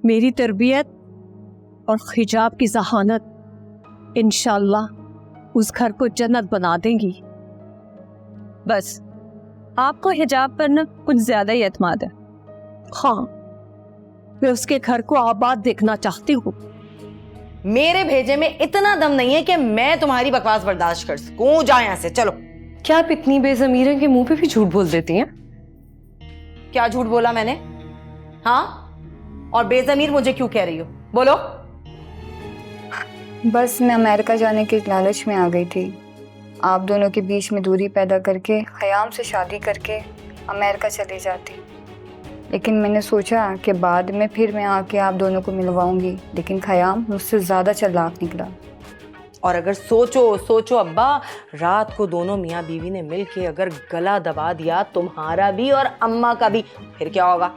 मेरी तरबियत और हिजाब की ज़हानत इंशाअल्लाह उस घर को जन्नत बना देंगी। बस आपको हिजाब पर ना कुछ ज्यादा ही एतमाद है। हाँ, मैं उसके घर को आबाद देखना चाहती हूँ। मेरे भेजे में इतना दम नहीं है कि मैं तुम्हारी बकवास बर्दाश्त कर सकूं। जाओ यहाँ से, चलो। क्या आप इतनी बेज़मीर हैं कि मुंह पे भी झूठ बोल देती हैं? क्या झूठ बोला मैंने? हाँ, और बेजमीर मुझे क्यों कह रही हो? बोलो। बस मैं अमेरिका जाने के लालच में आ गई थी। आप दोनों के बीच में दूरी पैदा करके ख़याम से शादी करके अमेरिका चली जाती, लेकिन मैंने सोचा कि बाद में फिर मैं आके आप दोनों को मिलवाऊंगी, लेकिन ख़याम मुझसे ज़्यादा चालाक निकला। और अगर सोचो अब्बा, रात को दोनों मियाँ बीवी ने मिलके अगर गला दबा दिया तुम्हारा भी और अम्मा का भी, फिर क्या होगा?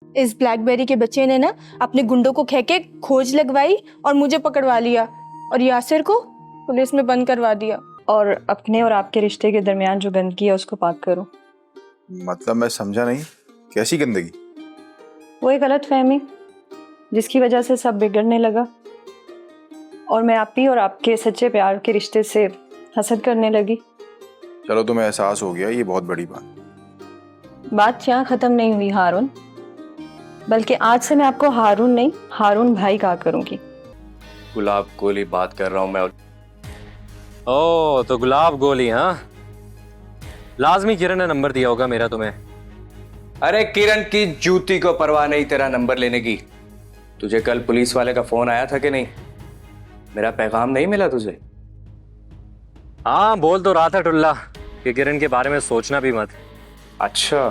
इस ब्लैकबेरी के बच्चे ने ना अपने गुंडों को कह के खोज लगवाई और मुझे पकड़वा लिया, और यासिर को पुलिस में बंद करवा दिया। और अपने और आपके रिश्ते के दरमियान जो गंदगी है उसको पाक करो। मतलब मैं समझा नहीं, कैसी गंदगी? वो एक गलत फहमी जिसकी वजह से सब बिगड़ने लगा, और मैं आप ही और आपके सच्चे प्यार के रिश्ते से हसद करने लगी। चलो तुम्हें एहसास हो गया, ये बहुत बड़ी बात यहाँ ख़त्म नहीं हुई हारून, बल्कि आज से मैं आपको हारून नहीं हारून भाई कहा करूँगी। गुलाब गोली बात कर रहा हूँ मैं। ओ तो गुलाब गोली, हाँ? लाजमी किरण ने नंबर दिया होगा मेरा तुम्हें। अरे किरण की जूती को परवाह नहीं तेरा नंबर लेने की। तुझे कल पुलिस वाले का फोन आया था कि नहीं? मेरा पैगाम नहीं मिला तुझे? हाँ, बोल तो रहा था टुल्ला कि किरण के बारे में सोचना भी मत। अच्छा,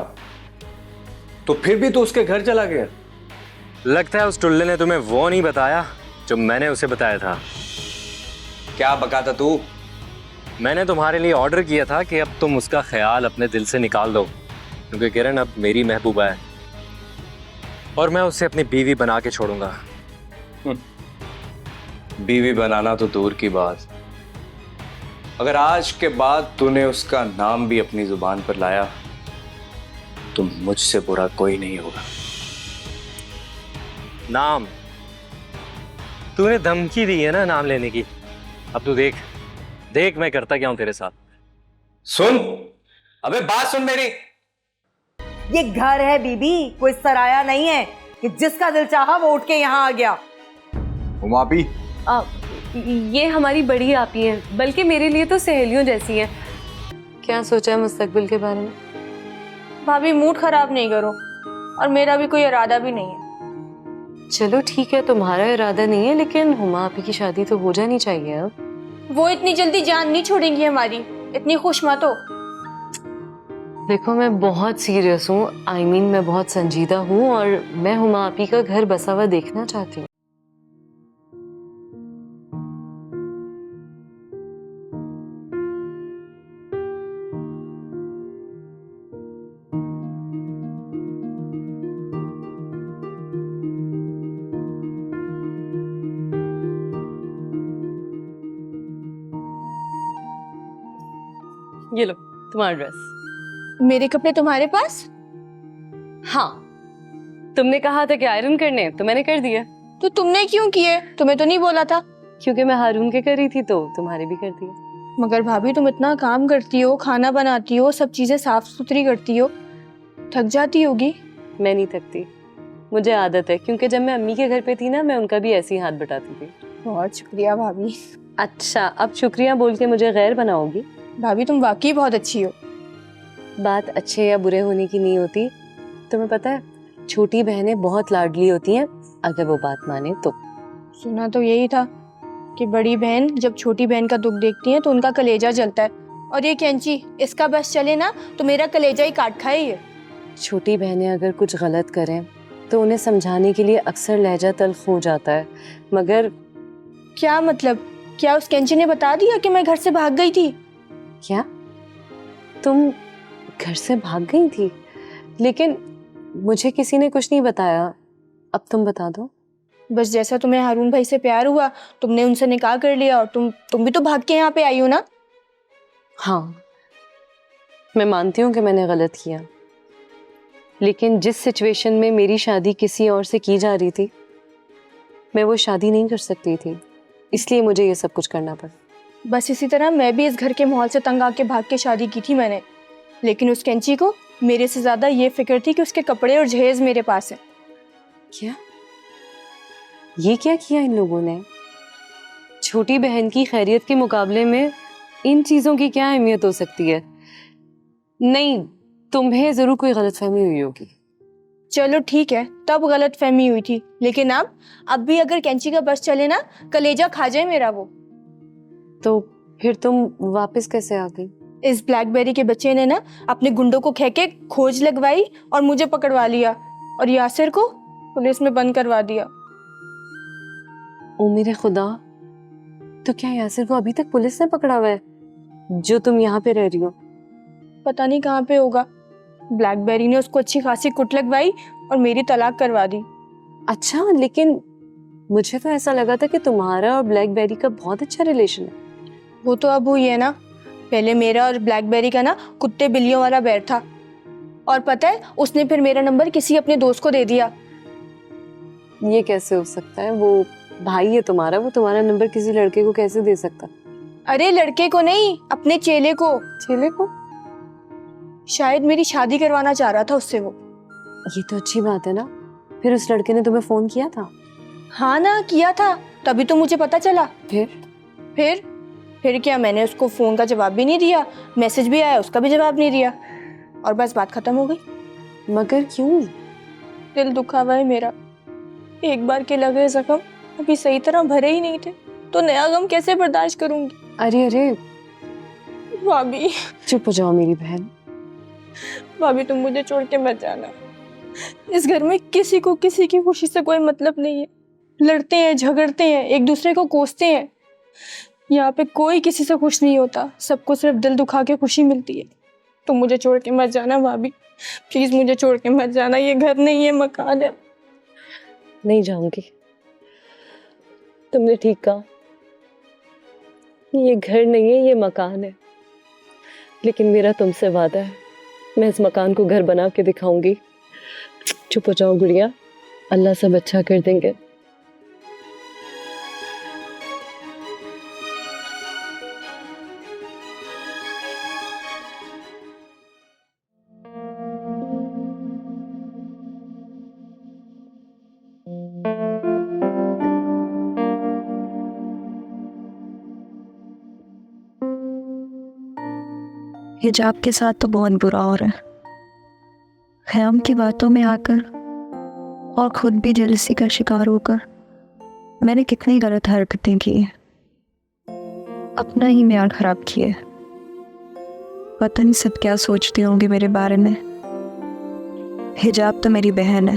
तो फिर भी तो उसके घर चला गया? लगता है उस टुल्ले ने तुम्हें वो नहीं बताया जो मैंने उसे बताया था। क्या बका था तू? मैंने तुम्हारे लिए ऑर्डर किया था कि अब तुम उसका ख्याल अपने दिल से निकाल दो, क्योंकि किरण अब मेरी महबूबा है और मैं उसे अपनी बीवी बना के छोड़ूंगा। बीवी बनाना तो दूर की बात, अगर आज के बाद तूने उसका नाम भी अपनी जुबान पर लाया तो मुझसे बुरा कोई नहीं होगा। नाम? तूने धमकी दी है ना नाम लेने की। अब तू देख देख मैं करता क्या हूं तेरे साथ। सुन, अबे बात सुन मेरी। ये घर है बीबी, कोई सराया नहीं है कि जिसका दिल चाहा वो उठ के यहाँ आ गया। मापी, ये हमारी बड़ी आपी हैं, बल्कि मेरे लिए तो सहेलियों जैसी हैं। क्या सोचा है मुस्तकबिल के बारे में? भाभी मूड खराब नहीं करो, और मेरा भी कोई इरादा भी नहीं है। चलो ठीक है, तुम्हारा इरादा नहीं है, लेकिन हुमा आपी की शादी तो हो जानी चाहिए अब। वो इतनी जल्दी जान नहीं छोड़ेंगी हमारी, इतनी खुश मत हो। देखो मैं बहुत सीरियस हूँ, आई मीन मैं बहुत संजीदा हूँ, और मैं हुमा आपी का घर बसा हुआ देखना चाहती हूँ। ये लो तुम्हारा ड्रेस। मेरे कपड़े तुम्हारे पास? हाँ, तुमने कहा था कि आयरन करने, तो मैंने कर दिया। तो तुमने क्यों किए? तुम्हें तो नहीं बोला था। क्योंकि मैं हारून के कर रही थी, तो तुम्हारे भी कर दिए। मगर भाभी तुम इतना काम करती हो, खाना बनाती हो, सब चीजें साफ सुथरी करती हो, थक जाती होगी। मैं नहीं थकती, मुझे आदत है, क्योंकि जब मैं अम्मी के घर पे थी ना, मैं उनका भी ऐसे ही हाथ बटाती थी। बहुत शुक्रिया भाभी। अच्छा, अब शुक्रिया बोल के मुझे गैर बनाओगी? भाभी तुम वाकई बहुत अच्छी हो। बात अच्छे या बुरे होने की नहीं होती, तुम्हें पता है छोटी बहनें बहुत लाडली होती हैं अगर वो बात माने तो। सुना तो यही था कि बड़ी बहन जब छोटी बहन का दुख देखती है तो उनका कलेजा जलता है, और ये कैंची इसका बस चले ना तो मेरा कलेजा ही काट खाए ये। छोटी बहनें अगर कुछ गलत करें तो उन्हें समझाने के लिए अक्सर लहजा तल्ख हो जाता है, मगर क्या मतलब? क्या उस कैंची ने बता दिया कि मैं घर से भाग गई थी? क्या तुम घर से भाग गई थी? लेकिन मुझे किसी ने कुछ नहीं बताया, अब तुम बता दो। बस जैसा तुम्हें हारून भाई से प्यार हुआ, तुमने उनसे निकाह कर लिया, और तुम भी तो भाग के यहाँ पे आई हो ना। हाँ, मैं मानती हूँ कि मैंने गलत किया, लेकिन जिस सिचुएशन में मेरी शादी किसी और से की जा रही थी, मैं वो शादी नहीं कर सकती थी, इसलिए मुझे ये सब कुछ करना पड़ा। बस इसी तरह मैं भी इस घर के माहौल से तंग आके भाग के शादी की थी मैंने, लेकिन उस कैंची को मेरे से ज़्यादा ये फिक्र थी कि उसके कपड़े और जहेज मेरे पास है। क्या? ये क्या किया इन लोगों ने? छोटी बहन की खैरियत के मुकाबले में इन चीज़ों की क्या अहमियत हो सकती है? नहीं, तुम्हें ज़रूर कोई गलतफहमी हुई होगी। चलो ठीक है, तब गलत फहमी हुई थी, लेकिन अब भी अगर कैंची का बस चले ना, कलेजा खा जाए मेरा वो। तो फिर तुम वापस कैसे आ गई? इस ब्लैकबेरी के बच्चे ने ना अपने गुंडों को कह के खोज लगवाई और मुझे पकड़वा लिया, और यासिर को पुलिस में बंद करवा दिया। ओ मेरे खुदा, तो क्या यासिर को अभी तक पुलिस ने पकड़ा हुआ है जो तुम यहाँ पे रह रही हो? पता नहीं कहाँ पे होगा। ब्लैकबेरी ने उसको अच्छी खासी कुट लगवाई और मेरी तलाक करवा दी। अच्छा, लेकिन मुझे तो ऐसा लगा था कि तुम्हारा और ब्लैकबेरी का बहुत अच्छा रिलेशन है। वो तो अब हुई है ना, पहले मेरा और ब्लैकबेरी का ना कुत्ते बिल्लियों वाला बैर था, और पता है उसने फिर मेरा नंबर किसी अपने दोस्त को दे दिया। ये कैसे हो सकता है? वो भाई है तुम्हारा, वो तुम्हारा नंबर किसी लड़के को कैसे दे सकता? अरे लड़के को नहीं, अपने चेले को। चेले को? शायद मेरी शादी करवाना चाह रहा था उससे वो। ये तो अच्छी बात है ना। फिर उस लड़के ने तुम्हें फोन किया था? हाँ ना, किया था, तभी तो मुझे पता चला। फिर क्या, मैंने उसको फोन का जवाब भी नहीं दिया, मैसेज भी आया उसका भी जवाब नहीं दिया, और बस बात खत्म हो गई। मगर क्यों? दिल दुखा हुआ है मेरा। एक बार के लगे जख्म अभी सही तरह भरे ही नहीं थे, तो नया गम कैसे बर्दाश्त करूंगी? अरे भाभी, चुप हो जाओ मेरी बहन। भाभी तुम मुझे छोड़ के मत जाना। इस घर में किसी को किसी की खुशी से कोई मतलब नहीं है। लड़ते हैं, झगड़ते हैं, एक दूसरे को कोसते हैं। यहाँ पे कोई किसी से खुश नहीं होता, सबको सिर्फ दिल दुखा के खुशी मिलती है। तुम मुझे छोड़ के मत जाना भाभी, प्लीज मुझे छोड़ के मत जाना। ये घर नहीं है, मकान है। नहीं जाऊंगी, तुमने ठीक कहा। ये घर नहीं है, ये मकान है, लेकिन मेरा तुमसे वादा है, मैं इस मकान को घर बना के दिखाऊंगी। चुप हो जाओ गुड़िया, अल्लाह सब अच्छा कर देंगे। हिजाब के साथ तो बहुत बुरा हो रहा है। ख़याम की बातों में आकर और खुद भी जेलसी का शिकार होकर मैंने कितनी गलत हरकतें की हैं, अपना ही म्यार खराब किया है। पता नहीं सब क्या सोचते होंगे मेरे बारे में। हिजाब तो मेरी बहन है,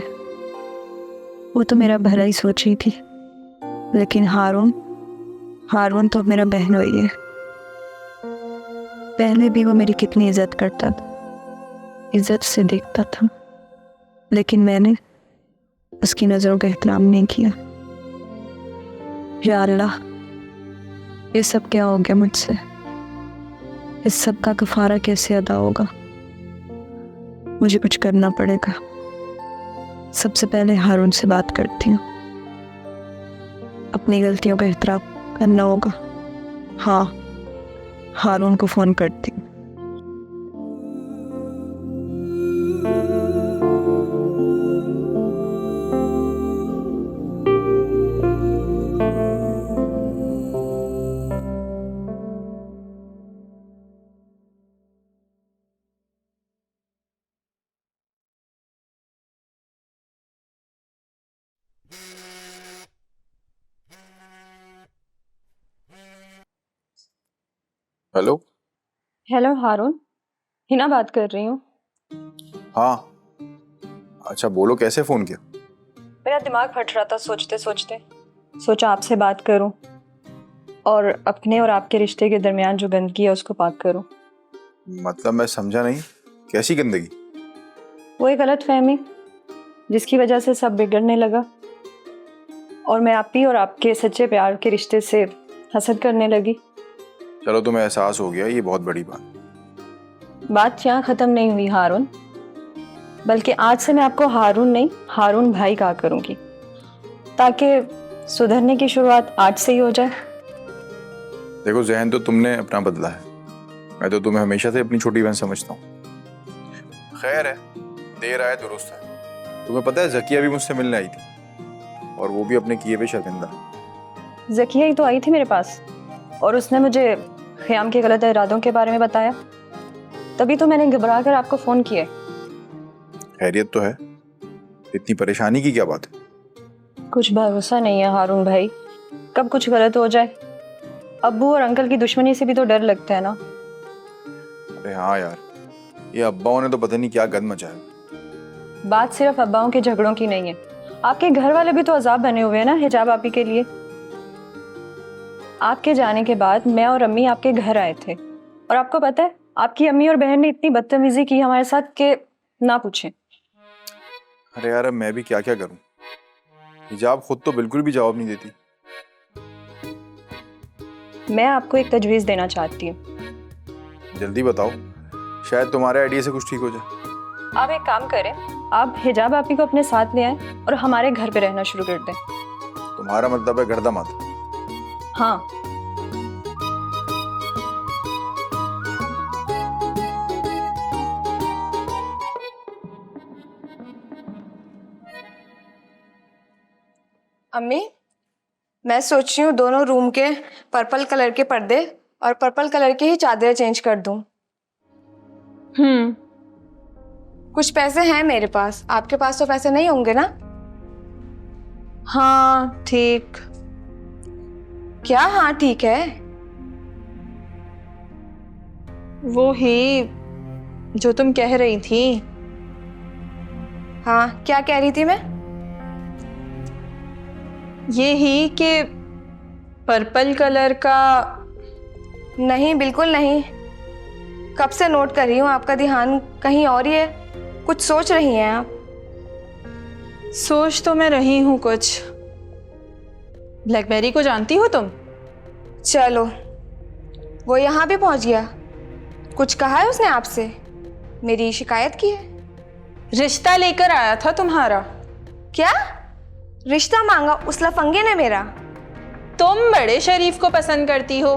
वो तो मेरा भला ही सोच रही थी, लेकिन हारून तो मेरा बहन वही है। पहले भी वो मेरी कितनी इज्जत करता था, इज्जत से देखता था, लेकिन मैंने उसकी नज़रों का एहतराम नहीं किया। या अल्लाह, ये सब क्या हो गया मुझसे? इस सब का कफारा कैसे अदा होगा? मुझे कुछ करना पड़ेगा। सबसे पहले हारून से बात करती हूँ, अपनी गलतियों का एहतराम करना होगा। हाँ, हारून को फोन करती हूँ। हेलो। हेलो हारून, हिना बात कर रही हूँ। हाँ, अच्छा बोलो, कैसे फोन किया? मेरा दिमाग फट रहा था सोचते सोचते, सोचा आपसे बात करूं और अपने और आपके रिश्ते के दरमियान जो गंदगी है उसको पाक करूं। मतलब मैं समझा नहीं, कैसी गंदगी? वो एक गलत फहमी जिसकी वजह से सब बिगड़ने लगा, और मैं आप ही और आपके सच्चे प्यार के रिश्ते से हसद करने लगी। चलो, तुम्हें एहसास हो गया, ये बहुत बड़ी बात। बात यहाँ ख़त्म नहीं हुई हारून। बल्कि आज से मैं आपको हारून नहीं, हारून भाई कहा करूंगी, ताकि सुधरने की शुरुआत आज से ही हो जाए। देखो जहन तो तुमने अपना बदला है, मैं तो तुम्हें हमेशा से अपनी छोटी बहन समझता हूँ। खैर है, देर आए दुरुस्त है। तुम्हें पता है जकिया भी मुझसे मिलने आई थी और वो भी अपने किए पे शर्मिंदा। जकिया ही तो आई थी मेरे पास और उसने मुझे ख़याम के गलत इरादों के बारे में बताया, तभी तो मैंने घबरा कर आपको फ़ोन किया। खैरियत तो है, इतनी परेशानी की क्या बात है? कुछ भरोसा नहीं है हारून भाई, कब कुछ गलत हो जाए। अब्बू और अंकल की दुश्मनी से भी तो डर लगता है ना। अरे हाँ यार, ये अब्बाओं ने तो पता नहीं क्या गंद मचाया। बात सिर्फ अब्बाओं के झगड़ों की नहीं है, आपके घर वाले भी तो अजाब बने हुए हैं ना हिजाब आपी के लिए। आपके जाने के बाद मैं और अम्मी आपके घर आए थे और आपको पता है आपकी अम्मी और बहन ने इतनी बदतमीजी की हमारे साथ कि ना पूछें। अरे यार अब मैं भी क्या क्या करूं, हिजाब खुद तो बिल्कुल भी जवाब नहीं देती। मैं आपको एक तजवीज़ देना चाहती हूँ। जल्दी बताओ, शायद तुम्हारे आइडिया से कुछ ठीक हो जाए। आप एक काम करें, आप हिजाब आपी को अपने साथ ले आएं और हमारे घर पे रहना शुरू कर दें। तुम्हारा मतलब है गर्दा मत? हाँ। अम्मी, मैं सोच रही हूँ दोनों रूम के पर्पल कलर के पर्दे और पर्पल कलर की ही चादरें चेंज कर दूं। कुछ पैसे हैं मेरे पास, आपके पास तो पैसे नहीं होंगे ना? हाँ ठीक। क्या हाँ ठीक है? वो ही जो तुम कह रही थी। हाँ, क्या कह रही थी मैं? ये ही कि पर्पल कलर का। नहीं, बिल्कुल नहीं। कब से नोट कर रही हूँ आपका ध्यान कहीं और ही है। कुछ सोच रही हैं आप? सोच तो मैं रही हूँ कुछ। ब्लैकबेरी को जानती हो तुम? चलो, वो यहाँ भी पहुँच गया। कुछ कहा है उसने आपसे? मेरी शिकायत की है? रिश्ता लेकर आया था तुम्हारा। क्या रिश्ता मांगा उस लफंगे ने मेरा? तुम बड़े शरीफ को पसंद करती हो।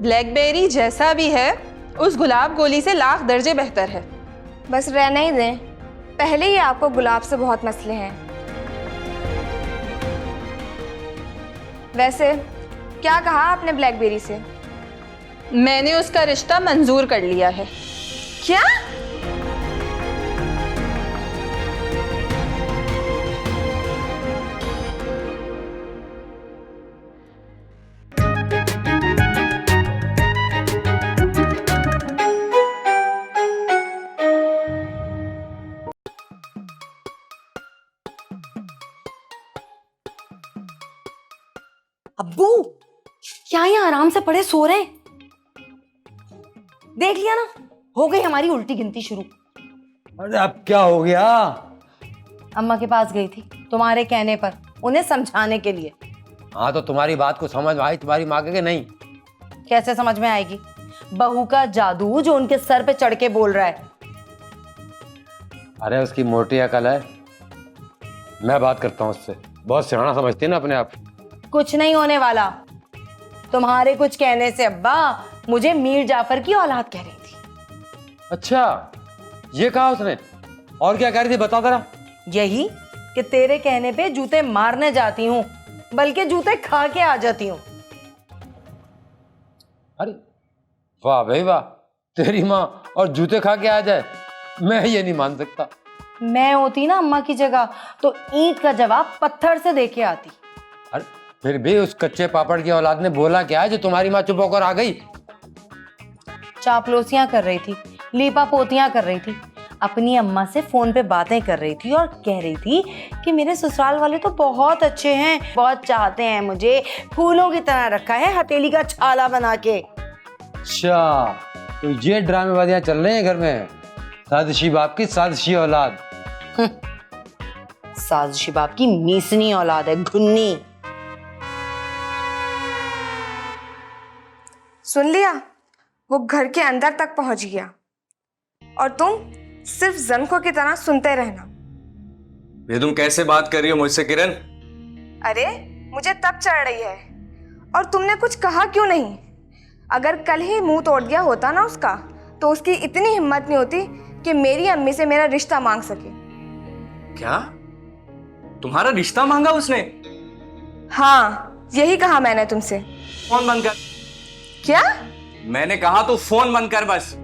ब्लैकबेरी जैसा भी है उस गुलाब गोली से लाख दर्जे बेहतर है। बस रहने ही दें, पहले ही आपको गुलाब से बहुत मसले हैं। वैसे क्या कहा आपने ब्लैकबेरी से? मैंने उसका रिश्ता मंजूर कर लिया है। क्या? अब्बू क्या यहाँ आराम से पड़े सो रहे? देख लिया ना, हो गई हमारी उल्टी गिनती शुरू। अरे अब क्या हो गया? अम्मा के पास गई थी तुम्हारे कहने पर, उन्हें समझाने के लिए। हाँ तो तुम्हारी बात को समझ में आई तुम्हारी माँ के नहीं? कैसे समझ में आएगी? बहू का जादू जो उनके सर पे चढ़ के बोल रहा है। अरे उसकी मोटी अकल है, मैं बात करता हूँ उससे। बहुत सियाना समझती है ना अपने आप। कुछ नहीं होने वाला तुम्हारे कुछ कहने से। अब्बा मुझे मीर जाफर की औलाद कह रही थी। अच्छा ये कहा उसने? और क्या कह रही थी बता जरा। यही कि तेरे कहने पे जूते मारने जाती हूँ, बल्कि जूते खा के आ जाती हूँ। अरे वाह भाई वाह, तेरी माँ और जूते खा के आ जाए, मैं ये नहीं मान सकता। मैं होती ना अम्मा की जगह तो ईंट का जवाब पत्थर से दे के आती। अरे फिर भी उस कच्चे पापड़ की औलाद ने बोला क्या है जो तुम्हारी माँ चुप होकर आ गई? चापलोसियां कर रही थी, लीपा पोतियां कर रही थी, अपनी अम्मा से फोन पे बातें कर रही थी और कह रही थी कि मेरे ससुराल वाले तो बहुत अच्छे हैं, बहुत चाहते हैं मुझे, फूलों की तरह रखा है हथेली का छाला बना के। अच्छा तो ये ड्रामेबाजियां चल रहे हैं घर में? साजिशी बाप की साजिशी औलाद। साजिशी बाप की मीसनी औलाद है, घुन्नी। सुन लिया? वो घर के अंदर तक पहुंच गया और तुम सिर्फ जनको की तरह सुनते रहना। ये तुम कैसे बात कर रही हो मुझसे किरण? अरे मुझे तब चढ़ रही है और तुमने कुछ कहा क्यों नहीं? अगर कल ही मुंह तोड़ दिया होता ना उसका, तो उसकी इतनी हिम्मत नहीं होती कि मेरी अम्मी से मेरा रिश्ता मांग सके। क्या तुम्हारा रिश्ता मांगा उसने? हाँ, यही कहा मैंने तुमसे। फोन बंद कर। क्या? मैंने कहा तो फोन बंद कर बस।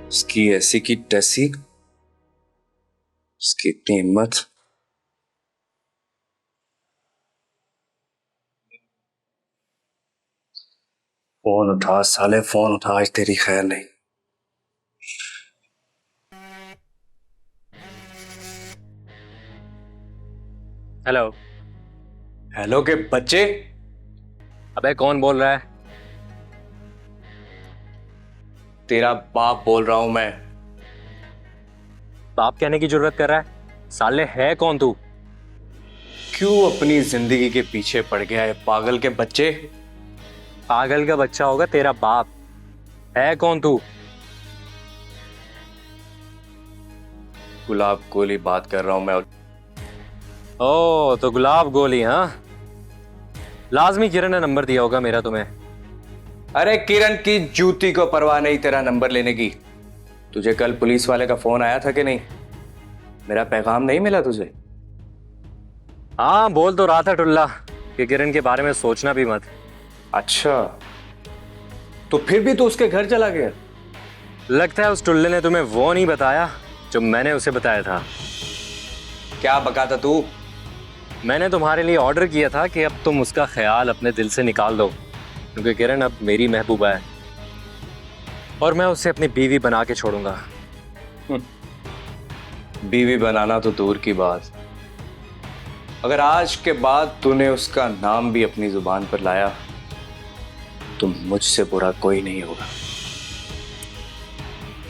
उसकी ऐसी की तैसी, उसकी इतनी हिम्मत। फोन उठा साले, फोन उठा, आज तेरी खैर नहीं। हेलो। हेलो के बच्चे। अबे कौन बोल रहा है? तेरा बाप बोल रहा हूं मैं। बाप कहने की जरूरत कर रहा है? साले है कौन तू? क्यों अपनी जिंदगी के पीछे पड़ गया है पागल के बच्चे? पागल का बच्चा होगा तेरा बाप। है कौन तू? गुलाब गोली बात कर रहा हूं मैं। ओ तो गुलाब गोली, हाँ? लाजमी किरण ने नंबर दिया होगा मेरा तुम्हें। अरे किरण की जूती को परवाह नहीं तेरा नंबर लेने की। तुझे कल पुलिस वाले का फोन आया था कि नहीं? मेरा पैगाम नहीं मिला तुझे? हाँ बोल तो रहा था टुल्ला कि किरण के बारे में सोचना भी मत। अच्छा, तो फिर भी तो उसके घर चला गया? लगता है उस टुल्ले ने तुम्हें वो नहीं बताया जो मैंने उसे बताया था। क्या बका था तू? मैंने तुम्हारे लिए ऑर्डर किया था कि अब तुम उसका ख्याल अपने दिल से निकाल दो, क्योंकि किरण अब मेरी महबूबा है और मैं उसे अपनी बीवी बना के छोड़ूंगा। बीवी बनाना तो दूर की बात, अगर आज के बाद तूने उसका नाम भी अपनी जुबान पर लाया तो मुझसे बुरा कोई नहीं होगा।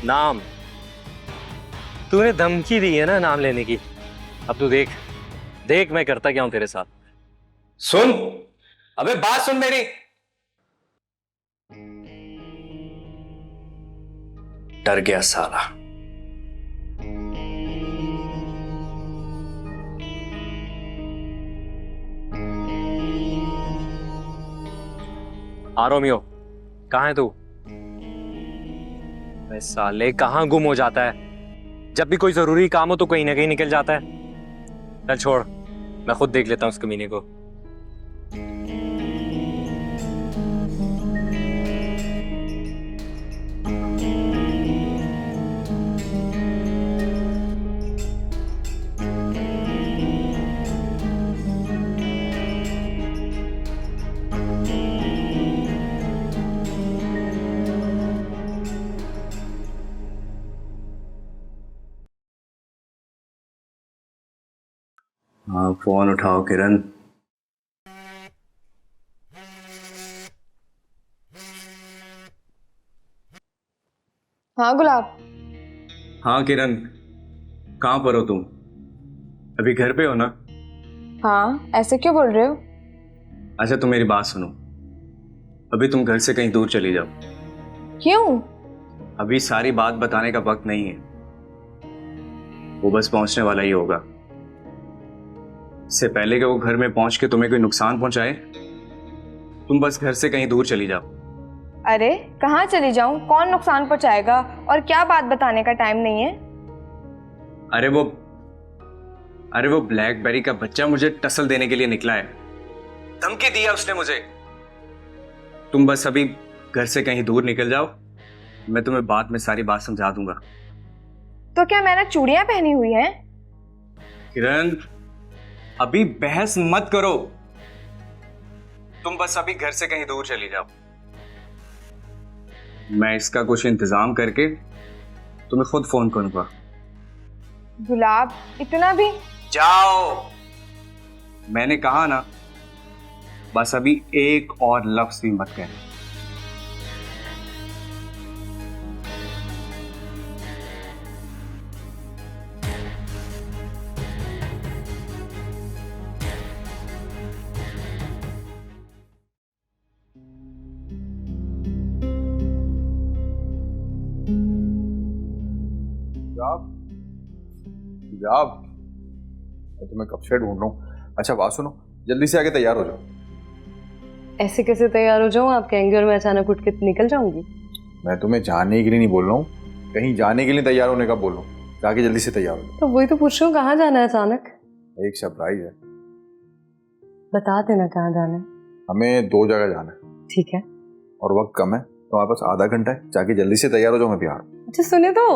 नाम? तूने धमकी दी है ना नाम लेने की। अब तू देख देख मैं करता क्या हूं तेरे साथ। सुन, अबे बात सुन मेरी। डर गया साला। रोमियो, कहाँ है तू? मैं साले कहाँ गुम हो जाता है? जब भी कोई जरूरी काम हो तो कहीं ना कहीं निकल जाता है। चल छोड़, मैं खुद देख लेता हूँ उस कमीने को। हाँ फोन उठाओ किरण। हाँ गुलाब। हाँ किरण, कहाँ पर हो तुम? अभी घर पे हो ना? हाँ, ऐसे क्यों बोल रहे हो? अच्छा तुम मेरी बात सुनो, अभी तुम घर से कहीं दूर चली जाओ। क्यों? अभी सारी बात बताने का वक्त नहीं है, वो बस पहुंचने वाला ही होगा। इससे पहले कि वो घर में पहुंच के तुम्हें कोई नुकसान पहुंचाए, तुम बस घर से कहीं दूर चली जाओ। अरे कहाँ चली जाऊं? कौन नुकसान पहुंचाएगा? और क्या बात बताने का टाइम नहीं है। अरे वो ब्लैकबेरी का बच्चा मुझे टसल देने के लिए निकला है। धमकी दिया उसने मुझे। तुम बस अभी घर से कहीं दूर निकल जाओ, मैं तुम्हें बाद में सारी बात समझा दूंगा। तो क्या मैंने चूड़ियां पहनी हुई हैं? किरण अभी बहस मत करो, तुम बस अभी घर से कहीं दूर चली जाओ। मैं इसका कुछ इंतजाम करके तुम्हें खुद फोन करूंगा। गुलाब, इतना भी? जाओ, मैंने कहा ना, बस अभी एक और लफ्ज भी मत कहना। हिजाब हिजाब, मैं तुम्हें कब से ढूंढ रहा हूँ। अच्छा बात सुनो, जल्दी से आके तैयार हो जाओ। ऐसे कैसे तैयार हो जाऊं? आप कहेंगे और मैं अचानक उठ के निकल जाऊंगी। मैं तुम्हें जाने के लिए नहीं बोल रहा हूँ, कहीं जाने के लिए तैयार होने का बोल रहा हूँ। जाके जल्दी से तैयार हो जाओ। तो वही तो पूछ रही हूँ, कहाँ जाना है अचानक? एक सरप्राइज है। बता देना कहाँ जाना है। हमें 2 जगह जाना है। ठीक है। और वक्त कम है, तो हमारे पास आधा घंटा है। जाके जल्दी से तैयार हो जाओ, मैं तैयार हूँ। अच्छा सुने तो,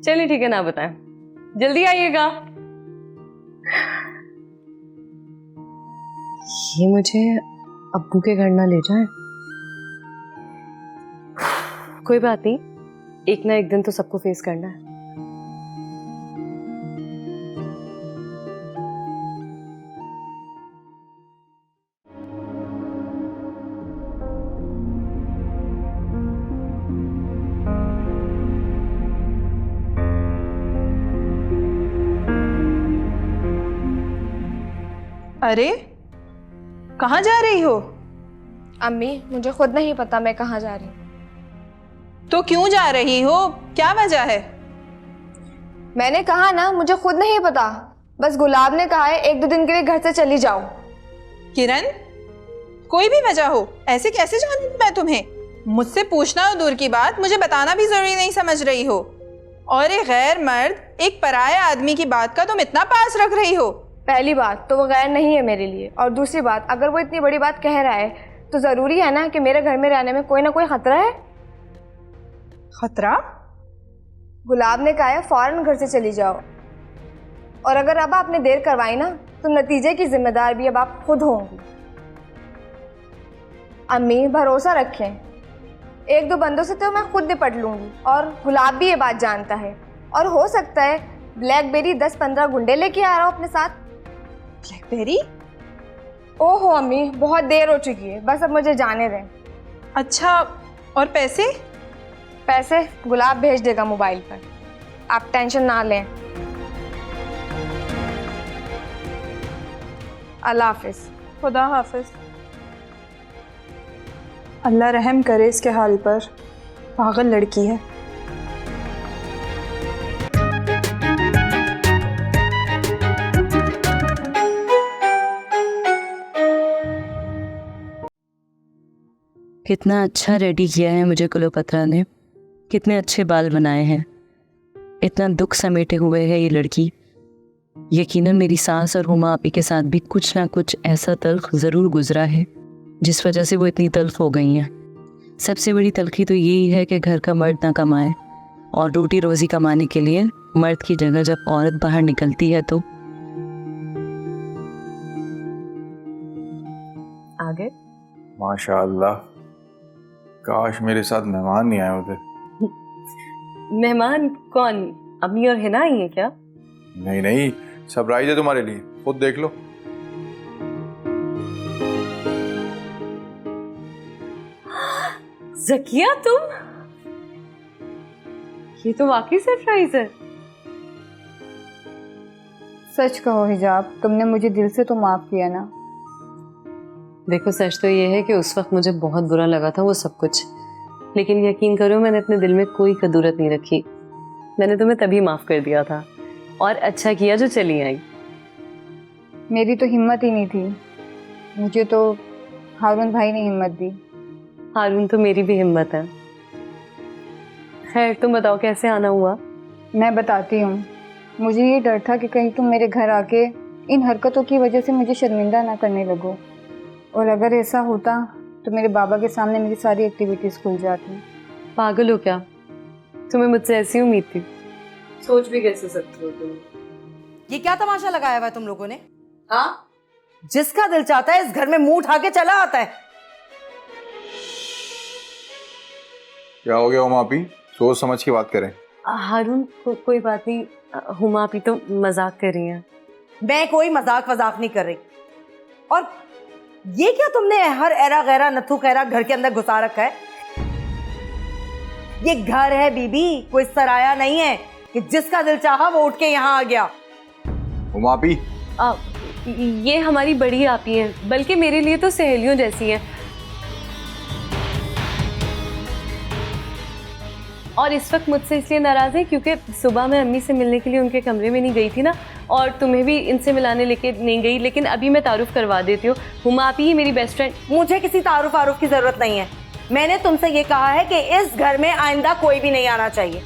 चलिए ठीक है, ना बताएं, जल्दी आइएगा। ये मुझे अब्बू के घर ना ले जाए। कोई बात नहीं, एक ना एक दिन तो सबको फेस करना है। अरे कहाँ जा रही हो? अम्मी मुझे खुद नहीं पता मैं कहाँ जा रही हूँ। तो क्यों जा रही हो? क्या वजह है? मैंने कहा ना मुझे खुद नहीं पता, बस गुलाब ने कहा है 1-2 दिन के लिए घर से चली जाओ। किरण, कोई भी वजह हो, ऐसे कैसे जानूं मैं तुम्हें? मुझसे पूछना हो दूर की बात, मुझे बताना भी जरूरी नहीं समझ रही हो। और एक गैर मर्द, एक पराया आदमी की बात का तुम इतना पास रख रही हो। पहली बात तो वो गैर नहीं है मेरे लिए, और दूसरी बात अगर वो इतनी बड़ी बात कह रहा है तो जरूरी है ना कि मेरे घर में रहने में कोई ना कोई खतरा है। खतरा? गुलाब ने कहा है फौरन घर से चली जाओ, और अगर अब आपने देर करवाई ना तो नतीजे की जिम्मेदार भी अब आप खुद होंगी। अम्मी भरोसा रखें, 1-2 बंदों से तो मैं खुद निपट लूंगी, और गुलाब भी ये बात जानता है। और हो सकता है ब्लैकबेरी 10-15 गुंडे लेके आ रहा हो अपने साथ। ब्लैकबेरी? ओहो अम्मी, बहुत देर हो चुकी है, बस अब मुझे जाने दें। अच्छा, और पैसे? पैसे गुलाब भेज देगा मोबाइल पर, आप टेंशन ना लें। अल्लाह हाफिज। खुदा हाफिज। अल्लाह रहम करे इसके हाल पर, पागल लड़की है। कितना अच्छा रेडी किया है मुझे कुलोपत्रा ने, कितने अच्छे बाल बनाए हैं, इतना दुख समेटे हुए है ये लड़की। यकीनन मेरी सास और हुमा आपी के साथ भी कुछ ना कुछ ऐसा तल्ख ज़रूर गुजरा है जिस वजह से वो इतनी तल्ख हो गई हैं। सबसे बड़ी तलखी तो यही है कि घर का मर्द ना कमाए, और रोटी रोज़ी कमाने के लिए मर्द की जगह जब औरत बाहर निकलती है तो। आगे माशाअल्लाह, काश मेरे साथ मेहमान नहीं आए होते। मेहमान कौन? अम्मी और हिना आई है क्या? नहीं नहीं, सरप्राइज है तुम्हारे लिए, खुद देख लो। ज़किया तुम? ये तो वाकई सरप्राइज है। सच कहो हिजाब, तुमने मुझे दिल से तो माफ किया ना? देखो सच तो ये है कि उस वक्त मुझे बहुत बुरा लगा था वो सब कुछ, लेकिन यकीन करो मैंने अपने दिल में कोई कदूरत नहीं रखी। मैंने तुम्हें तभी माफ़ कर दिया था, और अच्छा किया जो चली आई। मेरी तो हिम्मत ही नहीं थी, मुझे तो हारून भाई ने हिम्मत दी। हारून तो मेरी भी हिम्मत है। खैर तुम बताओ कैसे आना हुआ? मैं बताती हूँ। मुझे ये डर था कि कहीं तुम मेरे घर आके इन हरकतों की वजह से मुझे शर्मिंदा ना करने लगो, और अगर ऐसा होता तो मेरे बाबा के सामने मेरी सारी एक्टिविटीज़ खुल जाती। पागल हो क्या? तुम्हें मुझसे ऐसी उम्मीद थी? सोच भी कैसे सकती हो तुम? ये क्या तमाशा लगाया हुआ है तुम लोगों ने? हाँ, जिसका दिल चाहता है इस घर में मुंह उठा के चला आता है। क्या हो गया हुमा आपी? सोच समझ की बात करें। हारून कोई बात नहीं, हुमा आपी तो मजाक कर रही हैं। मैं कोई मजाक वजाक नहीं कर रही। और ये क्या तुमने हर एरा गैरा नथु खैरा घर के अंदर घुसा रखा है? ये घर है बीबी, कोई सराया नहीं है कि जिसका दिल चाहा वो उठ के यहाँ आ गया। हुमा आपी, ये हमारी बड़ी आपी हैं, बल्कि मेरे लिए तो सहेलियों जैसी हैं। और इस वक्त मुझसे इसलिए नाराज़ है क्योंकि सुबह मैं अम्मी से मिलने के लिए उनके कमरे में नहीं गई थी ना, और तुम्हें भी इनसे मिलाने लेके नहीं गई। लेकिन अभी मैं तारुफ करवा देती हूँ, हुमा आप ही मेरी बेस्ट फ्रेंड। मुझे किसी तारुफ आरुफ की जरूरत नहीं है। मैंने तुमसे ये कहा है कि इस घर में आइंदा कोई भी नहीं आना चाहिए।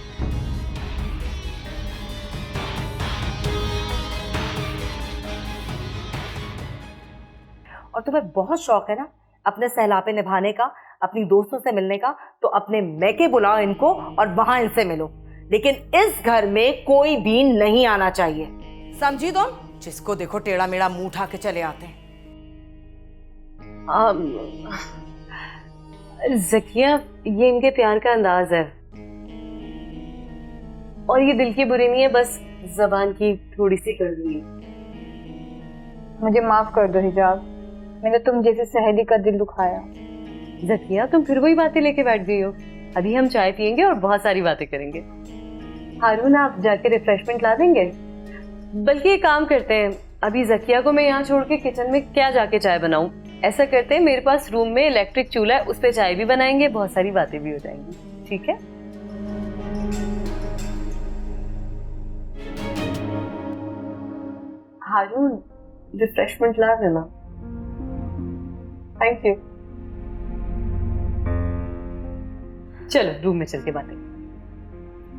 और तुम्हें बहुत शौक है ना अपने सहलापे निभाने का, अपनी दोस्तों से मिलने का, तो अपने मैके बुलाओ इनको और वहां इनसे मिलो। लेकिन इस घर में कोई भी नहीं आना चाहिए, समझी तुम? जिसको देखो टेढ़ा मेढ़ा मुंह उठा के चले आते हैं। ज़किया, ये इनके प्यार का अंदाज है और ये दिल की बुरी नहीं है, बस जबान की थोड़ी सी कड़वी है। मुझे माफ कर दो हिजाब, मैंने तुम जैसे सहेली का दिल दुखाया। ज़किया, तुम फिर वही बातें लेके बैठ गई हो। अभी हम चाय पियेंगे और बहुत सारी बातें करेंगे। हारून, आप जाके रिफ्रेशमेंट ला देंगे? बल्कि एक काम करते हैं, अभी ज़किया को मैं यहाँ छोड़ के किचन में क्या जाके चाय बनाऊं? ऐसा करते हैं, मेरे पास रूम में इलेक्ट्रिक चूल्हा है, उस पर चाय भी बनाएंगे, बहुत सारी बातें भी हो जाएंगी। ठीक है? हारून, रिफ्रेशमेंट ला देना। Thank you. चलो रूम में चल के बातें।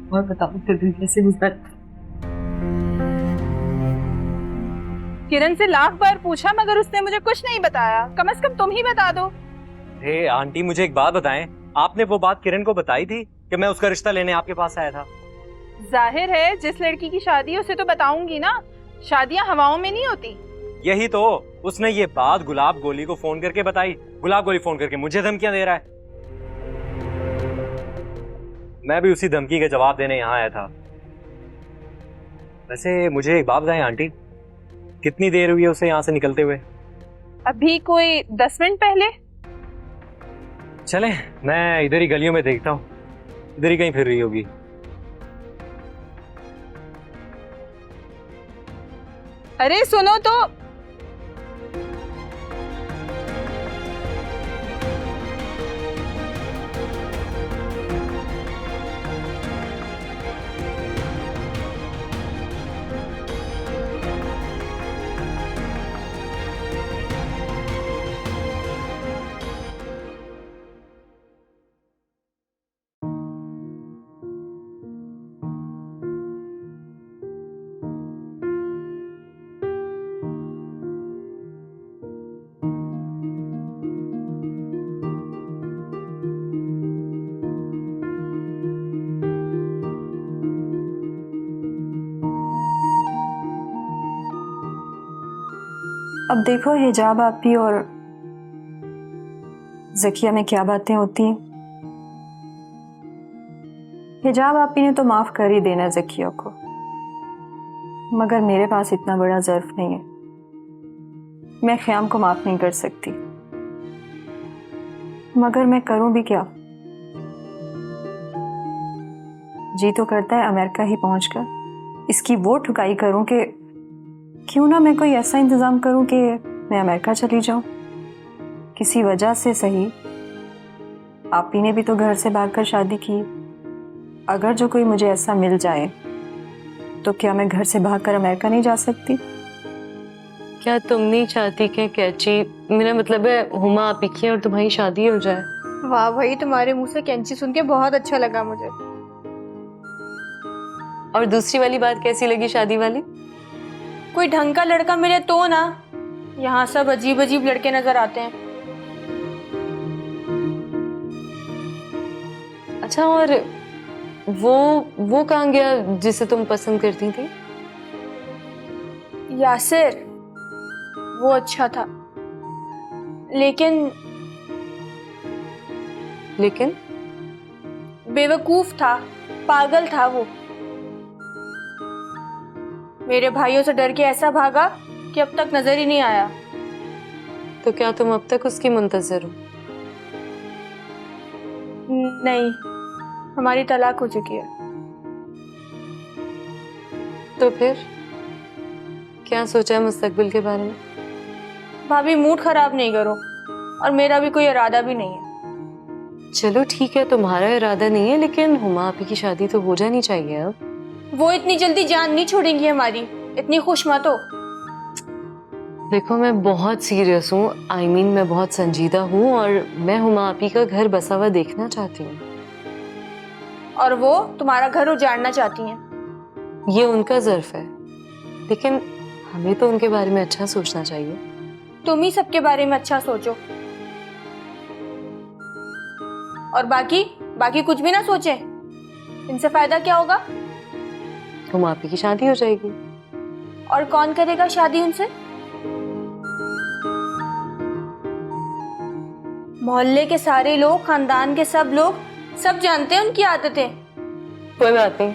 और बताओ फिर दिन कैसे गुजरा? किरण से लाख बार पूछा मगर उसने मुझे कुछ नहीं बताया। कम से कम तुम ही बता दो। हे आंटी, मुझे एक बात बताएं, आपने वो बात किरण को बताई थी कि मैं उसका रिश्ता लेने आपके पास आया था? जाहिर है, जिस लड़की की शादी है उसे तो बताऊंगी ना। शादियां हवाओं में नहीं होती। यही तो, उसने ये बात गुलाब गोली को फोन करके बताई। गुलाब गोली फोन करके मुझे धमकियां दे रहा है। मैं भी उसी धमकी का जवाब देने यहाँ आया था। वैसे मुझे एक बात बताएं आंटी, कितनी देर हुई है उसे यहाँ से निकलते हुए? अभी कोई 10 मिनट पहले। चले, मैं इधर ही गलियों में देखता हूँ, इधर ही कहीं फिर रही होगी। अरे सुनो तो। अब देखो हिजाब आपी और ज़किया में क्या बातें होती हैं। हिजाब आपी ने तो माफ कर ही देना ज़किया को, मगर मेरे पास इतना बड़ा ज़र्फ नहीं है। मैं ख़याम को माफ नहीं कर सकती, मगर मैं करूं भी क्या? जी तो करता है अमेरिका ही पहुंचकर इसकी वो ठुकाई करूं कि क्यों ना मैं कोई ऐसा इंतज़ाम करूं कि मैं अमेरिका चली जाऊं। किसी वजह से सही, आप ही ने भी तो घर से भागकर शादी की। अगर जो कोई मुझे ऐसा मिल जाए तो क्या मैं घर से भागकर अमेरिका नहीं जा सकती? क्या तुम नहीं चाहती कि कैची, मेरा मतलब है हुमा आप ही और तुम्हारी शादी हो जाए? वाह भाई, तुम्हारे मुंह से कैंची सुन के बहुत अच्छा लगा मुझे। और दूसरी वाली बात कैसी लगी, शादी वाली? कोई ढंग का लड़का मिले तो ना। यहाँ सब अजीब अजीब लड़के नजर आते हैं। अच्छा, और वो कहाँ गया जिसे तुम पसंद करती थी? यासिर, वो अच्छा था, लेकिन बेवकूफ था, पागल था वो। मेरे भाइयों से डर के ऐसा भागा कि अब तक नजर ही नहीं आया। तो क्या तुम अब तक उसकी मुंतजर हो? नहीं, हमारी तलाक हो चुकी है। तो फिर क्या सोचा है मुस्तकबिल के बारे में? भाभी मूड खराब नहीं करो, और मेरा भी कोई इरादा भी नहीं है। चलो ठीक है, तुम्हारा इरादा नहीं है, लेकिन हुमा आपी की शादी तो हो जानी चाहिए अब। वो इतनी जल्दी जान नहीं छोड़ेंगी हमारी, इतनी खुश मत हो। देखो मैं बहुत सीरियस हूँ, आई मीन मैं बहुत संजीदा हूँ और मैं हुमा आपी का घर बसा हुआ देखना चाहती हूँ। और वो तुम्हारा घर उजाड़ना चाहती हैं। ये उनका ज़र्फ है, लेकिन हमें तो उनके बारे में अच्छा सोचना चाहिए। तुम ही सबके बारे में अच्छा सोचो, और बाकी कुछ भी ना सोचे। इनसे फायदा क्या होगा? हुमा आपी की शादी हो जाएगी। और कौन करेगा शादी उनसे? मोहल्ले के सारे लोग, खानदान के सब लोग, सब जानते हैं उनकी आदतें। कोई बात नहीं,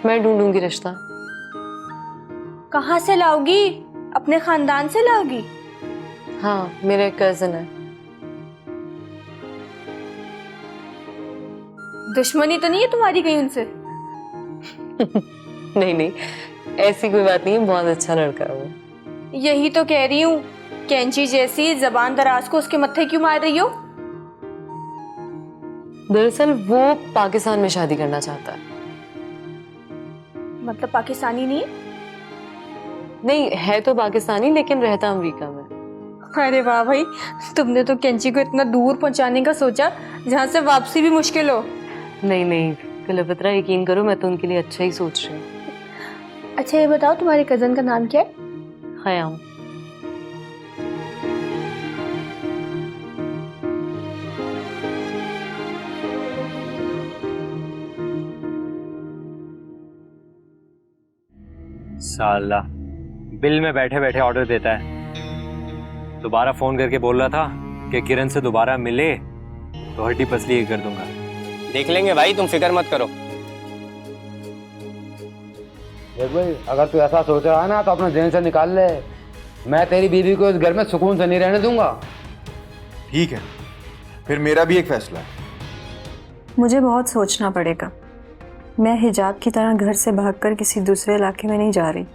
मैं ढूंढूंगी रिश्ता। कहाँ से लाओगी? अपने खानदान से लाओगी? हाँ, मेरा एक कजन है। दुश्मनी तो नहीं है तुम्हारी कहीं उनसे? नहीं नहीं, ऐसी कोई बात नहीं है, बहुत अच्छा लड़का है वो। यही तो कह रही हूँ, कैंची जैसी जबान दराज को उसके मत्थे क्यों मार रही हो? दरअसल वो पाकिस्तान में शादी करना चाहता है। मतलब पाकिस्तानी नहीं है? नहीं है तो पाकिस्तानी, लेकिन रहता अमेरिका में। अरे वाह भाई, तुमने तो कैंची को इतना दूर पहुंचाने का सोचा जहाँ से वापसी भी मुश्किल हो। नहीं नहीं कलपत्रा, यकीन करो मैं तो उनके लिए अच्छा ही सोच रही हूँ। अच्छा ये बताओ, तुम्हारे कजन का नाम क्या है? खयाम। साला बिल में बैठे बैठे ऑर्डर देता है। दोबारा फोन करके बोल रहा था कि किरण से दोबारा मिले तो हड्डी पसली ही कर दूंगा। देख लेंगे भाई, तुम फिक्र मत करो। देख भाई, अगर तू ऐसा सोच रहा है ना तो अपने जहन से निकाल ले। मैं तेरी बीवी को इस घर में सुकून से नहीं रहने दूंगा। ठीक है, फिर मेरा भी एक फैसला है। मुझे बहुत सोचना पड़ेगा। मैं हिजाब की तरह घर से भागकर किसी दूसरे इलाके में नहीं जा रही।